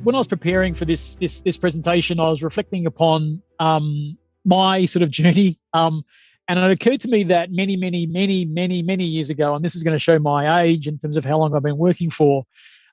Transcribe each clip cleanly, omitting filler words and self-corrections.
when I was preparing for this presentation, I was reflecting upon my sort of journey, and it occurred to me that many years ago, and this is going to show my age in terms of how long I've been working for.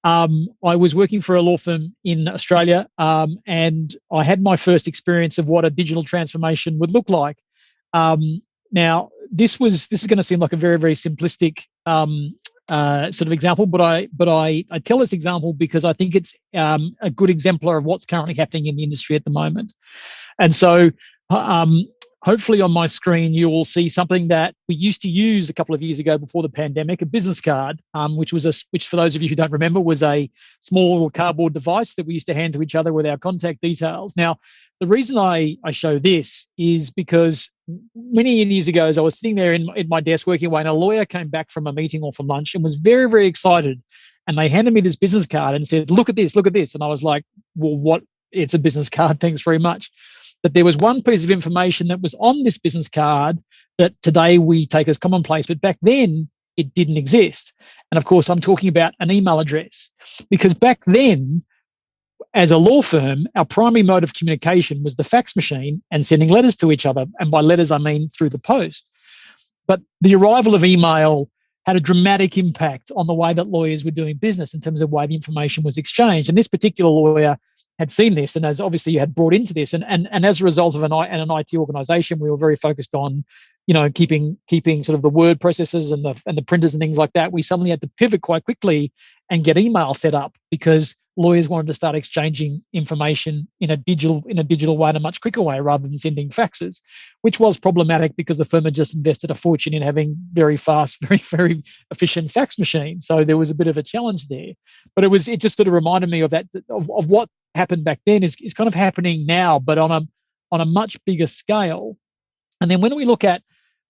I was working for a law firm in Australia, and I had my first experience of what a digital transformation would look like. Now, this is going to seem like a very simplistic sort of example, but I tell this example because I think it's a good exemplar of what's currently happening in the industry at the moment. And so, hopefully on my screen, you will see something that we used to use a couple of years ago before the pandemic, a business card, which for those of you who don't remember, was a small little cardboard device that we used to hand to each other with our contact details. Now, the reason I show this is because many years ago, as I was sitting there in my desk working away, and a lawyer came back from a meeting or from lunch and was very excited. And they handed me this business card and said, look at this. And I was like, well, what? It's a business card. Thanks very much. But there was one piece of information that was on this business card that today we take as commonplace, but back then it didn't exist. And of course, I'm talking about an email address, because back then, as a law firm, our primary mode of communication was the fax machine and sending letters to each other. And by letters, I mean through the post. But the arrival of email had a dramatic impact on the way that lawyers were doing business in terms of the way the information was exchanged. And this particular lawyer had seen this, and as obviously you had brought into this, and as a result of an IT organization, we were very focused on, keeping sort of the word processors and the printers and things like that. We suddenly had to pivot quite quickly and get email set up, because lawyers wanted to start exchanging information in a digital way, in a much quicker way, rather than sending faxes, which was problematic because the firm had just invested a fortune in having very fast, very efficient fax machines. So there was a bit of a challenge there. But it just sort of reminded me of that, of what happened back then is kind of happening now, but on a much bigger scale. And then when we look at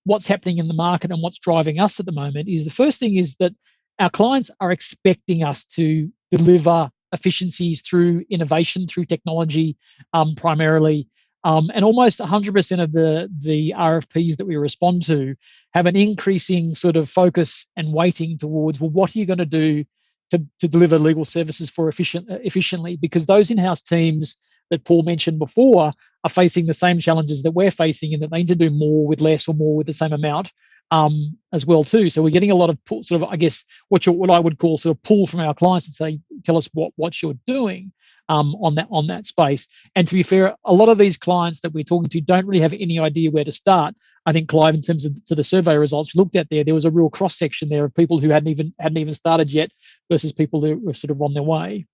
what's happening in the market and what's driving us at the moment, is the first thing is that our clients are expecting us to deliver efficiencies through innovation, through technology, primarily. And almost 100% of the RFPs that we respond to have an increasing sort of focus and weighting towards, well, what are you going to do to deliver legal services for efficiently? Because those in-house teams that Paul mentioned before are facing the same challenges that we're facing, in that they need to do more with less or more with the same amount, as well too. So we're getting a lot of sort of, I guess, what I would call sort of pull from our clients to say, tell us what you're doing on that space. And to be fair, a lot of these clients that we're talking to don't really have any idea where to start. I think, Clive, in terms of the survey results we looked at there was a real cross section there of people who hadn't even started yet versus people who were sort of on their way.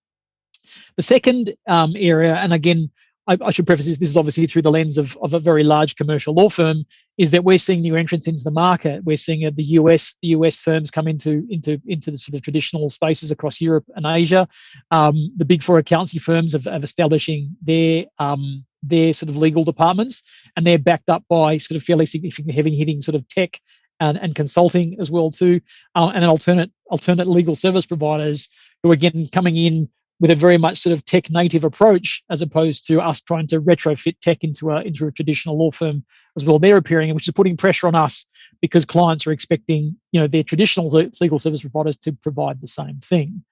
The second area, and again, I should preface this is obviously through the lens of a very large commercial law firm, is that we're seeing new entrants into the market. We're seeing the US firms come into the sort of traditional spaces across Europe and Asia. The big four accountancy firms have establishing their sort of legal departments, and they're backed up by sort of fairly significant heavy hitting sort of tech and consulting as well too, and an alternate legal service providers who are again coming in with a very much sort of tech native approach, as opposed to us trying to retrofit tech into a traditional law firm as well. They're appearing, which is putting pressure on us, because clients are expecting, their traditional legal service providers to provide the same thing.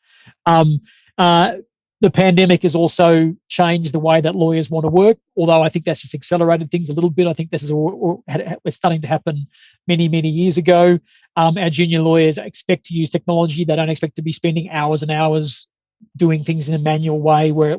The pandemic has also changed the way that lawyers want to work, although I think that's just accelerated things a little bit. I think this is all was starting to happen many years ago. Our junior lawyers expect to use technology. They don't expect to be spending hours and hours doing things in a manual way, where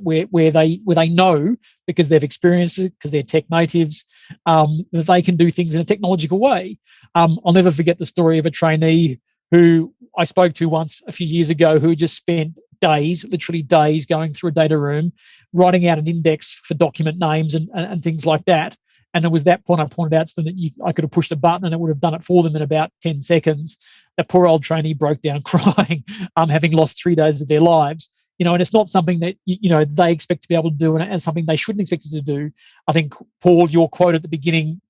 they know, because they've experienced it, because they're tech natives, that they can do things in a technological way. I'll never forget the story of a trainee who I spoke to once a few years ago, who just spent literally days going through a data room, writing out an index for document names and things like that. And it was that point I pointed out to them that I could have pushed a button and it would have done it for them in about 10 seconds. That poor old trainee broke down crying, having lost 3 days of their lives. And it's not something that, they expect to be able to do, and something they shouldn't expect to do. I think, Paul, your quote at the beginning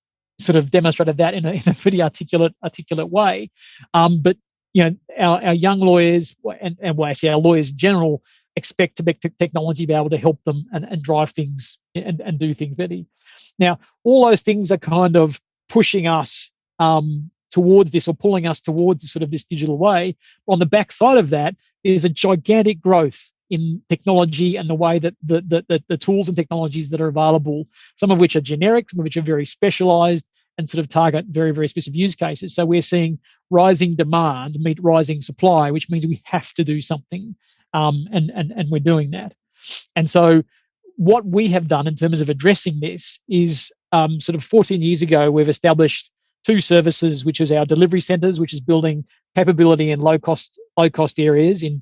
sort of demonstrated that in a pretty articulate way. But, our young lawyers and well, actually our lawyers in general expect technology to be able to help them and drive things and do things better. Now, all those things are kind of pushing us towards this, or pulling us towards sort of this digital way. On the backside of that is a gigantic growth in technology and the way that the tools and technologies that are available, some of which are generic, some of which are very specialized and sort of target very, very specific use cases. So we're seeing rising demand meet rising supply, which means we have to do something, and we're doing that. And so what we have done in terms of addressing this is sort of 14 years ago, we've established two services, which is our delivery centers, which is building capability in low cost areas in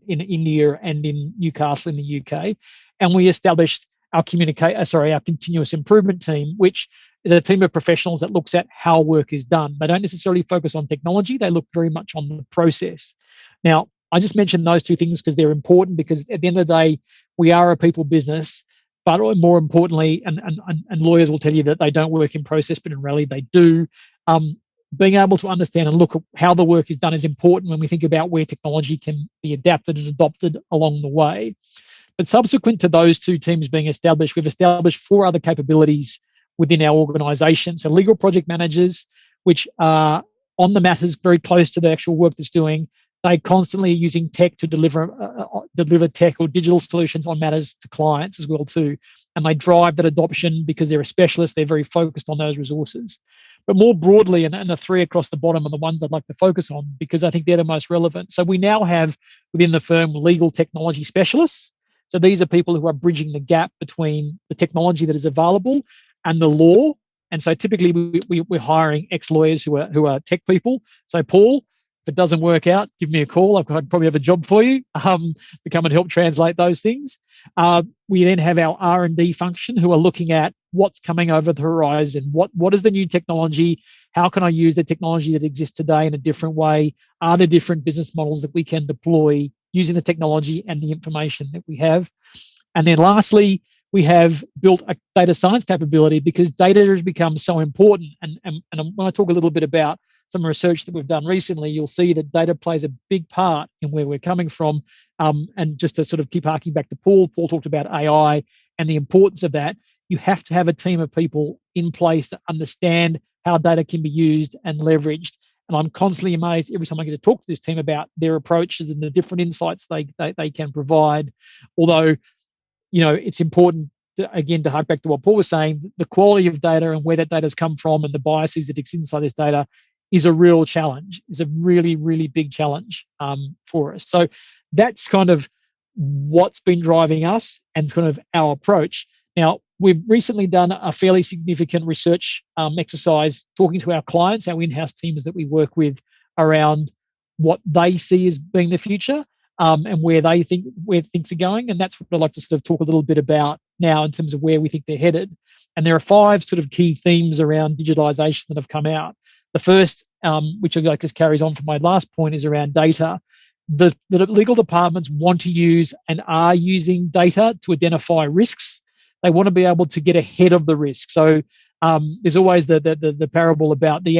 India and in Newcastle in the UK. And we established our continuous improvement team, which is a team of professionals that looks at how work is done. They don't necessarily focus on technology. They look very much on the process. Now, I just mentioned those two things because they're important, because at the end of the day, we are a people business, but more importantly, and lawyers will tell you that they don't work in process, but in reality they do. Being able to understand and look at how the work is done is important when we think about where technology can be adapted and adopted along the way. But subsequent to those two teams being established, we've established 4 other capabilities within our organization. So legal project managers, which are on the matters very close to the actual work that's doing. They constantly are using tech to deliver tech or digital solutions on matters to clients as well too, and they drive that adoption because they're a specialist. They're very focused on those resources. But more broadly, and the 3 across the bottom are the ones I'd like to focus on because I think they're the most relevant. So we now have within the firm legal technology specialists. So these are people who are bridging the gap between the technology that is available and the law. And so typically we're hiring ex-lawyers who are tech people. So Paul, if it doesn't work out, give me a call. I'd probably have a job for you to come and help translate those things. We then have our R&D function who are looking at what's coming over the horizon. What is the new technology? How can I use the technology that exists today in a different way? Are there different business models that we can deploy using the technology and the information that we have? And then lastly, we have built a data science capability because data has become so important. And when I talk a little bit about some research that we've done recently, you'll see that data plays a big part in where we're coming from. And just to sort of keep harking back to Paul talked about AI and the importance of that. You have to have a team of people in place to understand how data can be used and leveraged. And I'm constantly amazed every time I get to talk to this team about their approaches and the different insights they can provide. Although, it's important to hark back to what Paul was saying, the quality of data and where that data has come from and the biases that exist inside this data is a real challenge, is a really, really big challenge for us. So that's kind of what's been driving us and kind of our approach. Now, we've recently done a fairly significant research exercise talking to our clients, our in-house teams that we work with, around what they see as being the future and where things are going. And that's what I'd like to sort of talk a little bit about now in terms of where we think they're headed. And there are 5 sort of key themes around digitalization that have come out. The first, which I guess carries on from my last point, is around data. The legal departments want to use and are using data to identify risks. They want to be able to get ahead of the risk. So there's always the parable about the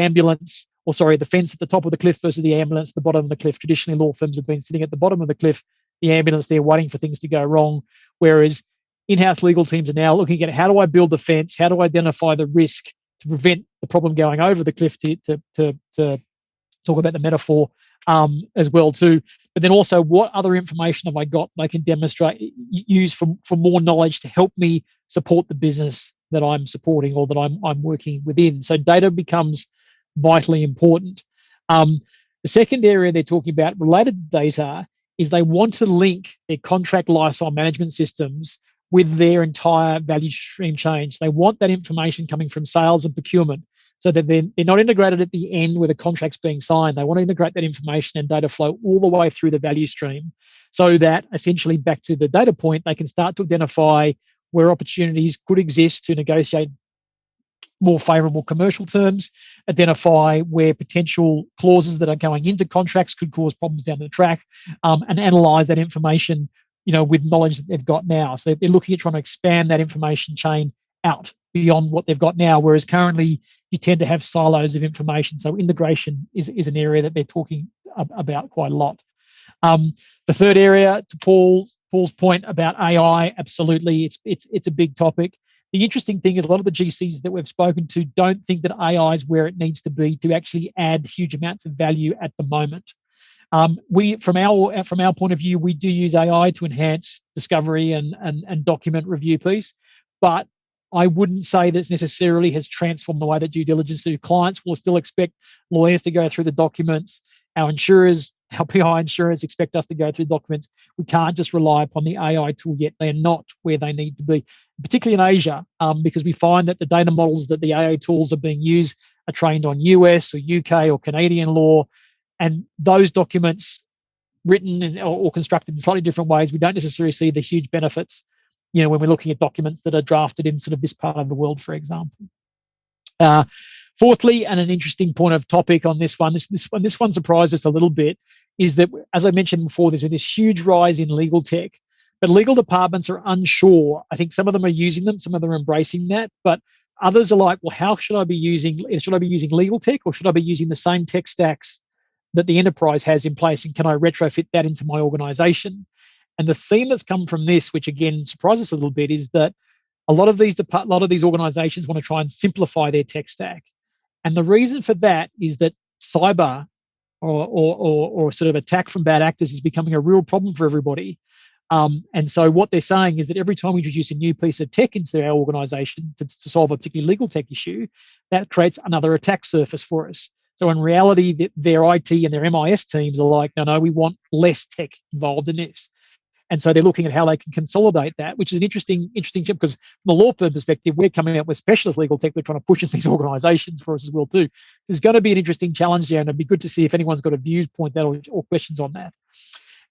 fence at the top of the cliff versus the ambulance at the bottom of the cliff. Traditionally, law firms have been sitting at the bottom of the cliff, the ambulance there waiting for things to go wrong, whereas in-house legal teams are now looking at how do I build the fence, how do I identify the risk to prevent the problem going over the cliff, to talk about the metaphor as well too. But then also, what other information have I got that I can use for more knowledge to help me support the business that I'm supporting or that I'm working within. So data becomes vitally important. The second area they're talking about related to data is they want to link their contract lifecycle management systems with their entire value stream chain. They want that information coming from sales and procurement so that they're not integrated at the end where the contract's being signed. They want to integrate that information and data flow all the way through the value stream so that essentially, back to the data point, they can start to identify where opportunities could exist to negotiate more favorable commercial terms, identify where potential clauses that are going into contracts could cause problems down the track, and analyze that information, with knowledge that they've got now. So they're looking at trying to expand that information chain out beyond what they've got now, whereas currently you tend to have silos of information. So integration is an area that they're talking about quite a lot. The third area, to Paul's point about AI, absolutely, it's a big topic. The interesting thing is a lot of the GCs that we've spoken to don't think that AI is where it needs to be to actually add huge amounts of value at the moment. We, from our point of view, we do use AI to enhance discovery and document review piece, but I wouldn't say that necessarily has transformed the way that due diligence do. Clients will still expect lawyers to go through the documents. Our insurers, our PI insurers expect us to go through documents. We can't just rely upon the AI tool yet. They're not where they need to be, particularly in Asia, because we find that the data models that the AI tools are being used are trained on US or UK or Canadian law, and those documents written or constructed in slightly different ways, we don't necessarily see the huge benefits, when we're looking at documents that are drafted in sort of this part of the world, for example. Fourthly, and an interesting point of topic on this one, this one surprised us a little bit, is that, as I mentioned before, there's been this huge rise in legal tech, but legal departments are unsure. I think some of them are using them, some of them are embracing that, but others are like, well, how should I be using? Should I be using legal tech, or should I be using the same tech stacks that the enterprise has in place, and can I retrofit that into my organization? And the theme that's come from this, which again surprises us a little bit, is that a lot of these organizations want to try and simplify their tech stack. And the reason for that is that cyber or sort of attack from bad actors is becoming a real problem for everybody. And so what they're saying is that every time we introduce a new piece of tech into our organization to solve a particular legal tech issue, that creates another attack surface for us. So in reality, their IT and their MIS teams are like, no, we want less tech involved in this. And so they're looking at how they can consolidate that, which is an interesting tip, because from a law firm perspective, we're coming up with specialist legal tech. We're trying to push in these organizations for us as well too. There's going to be an interesting challenge there, and it'd be good to see if anyone's got a viewpoint that or questions on that.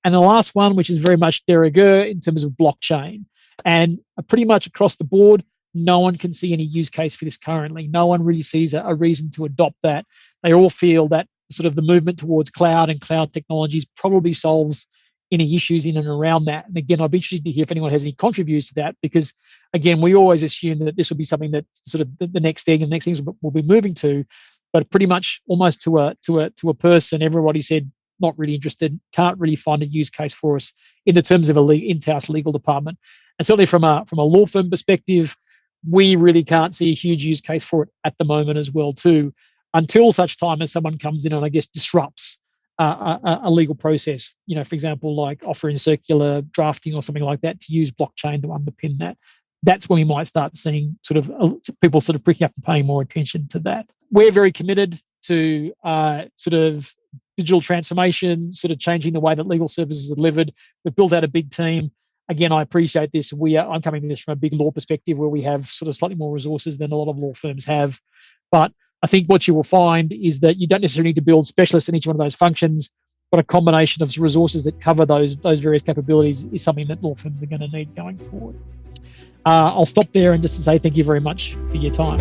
And the last one, which is very much de rigueur in terms of blockchain, and pretty much across the board, no one can see any use case for this currently. No one really sees a reason to adopt that. They all feel that sort of the movement towards cloud and cloud technologies probably solves any issues in and around that. And again, I'd be interested to hear if anyone has any contributions to that, because again, we always assume that this will be something that sort of the next thing, and the next things we'll be moving to, but pretty much almost to a person, everybody said not really interested, can't really find a use case for us in the terms of in-house legal department. And certainly from a law firm perspective, we really can't see a huge use case for it at the moment as well too, until such time as someone comes in and I guess disrupts a legal process, for example, like offering circular drafting or something like that, to use blockchain to underpin that. That's when we might start seeing sort of people sort of pricking up and paying more attention to that. We're very committed to sort of digital transformation, sort of changing the way that legal services are delivered. We've built out a big team. Again, I appreciate this. I'm coming to this from a big law perspective, where we have sort of slightly more resources than a lot of law firms have. But I think what you will find is that you don't necessarily need to build specialists in each one of those functions, but a combination of resources that cover those various capabilities is something that law firms are going to need going forward. I'll stop there and just to say thank you very much for your time.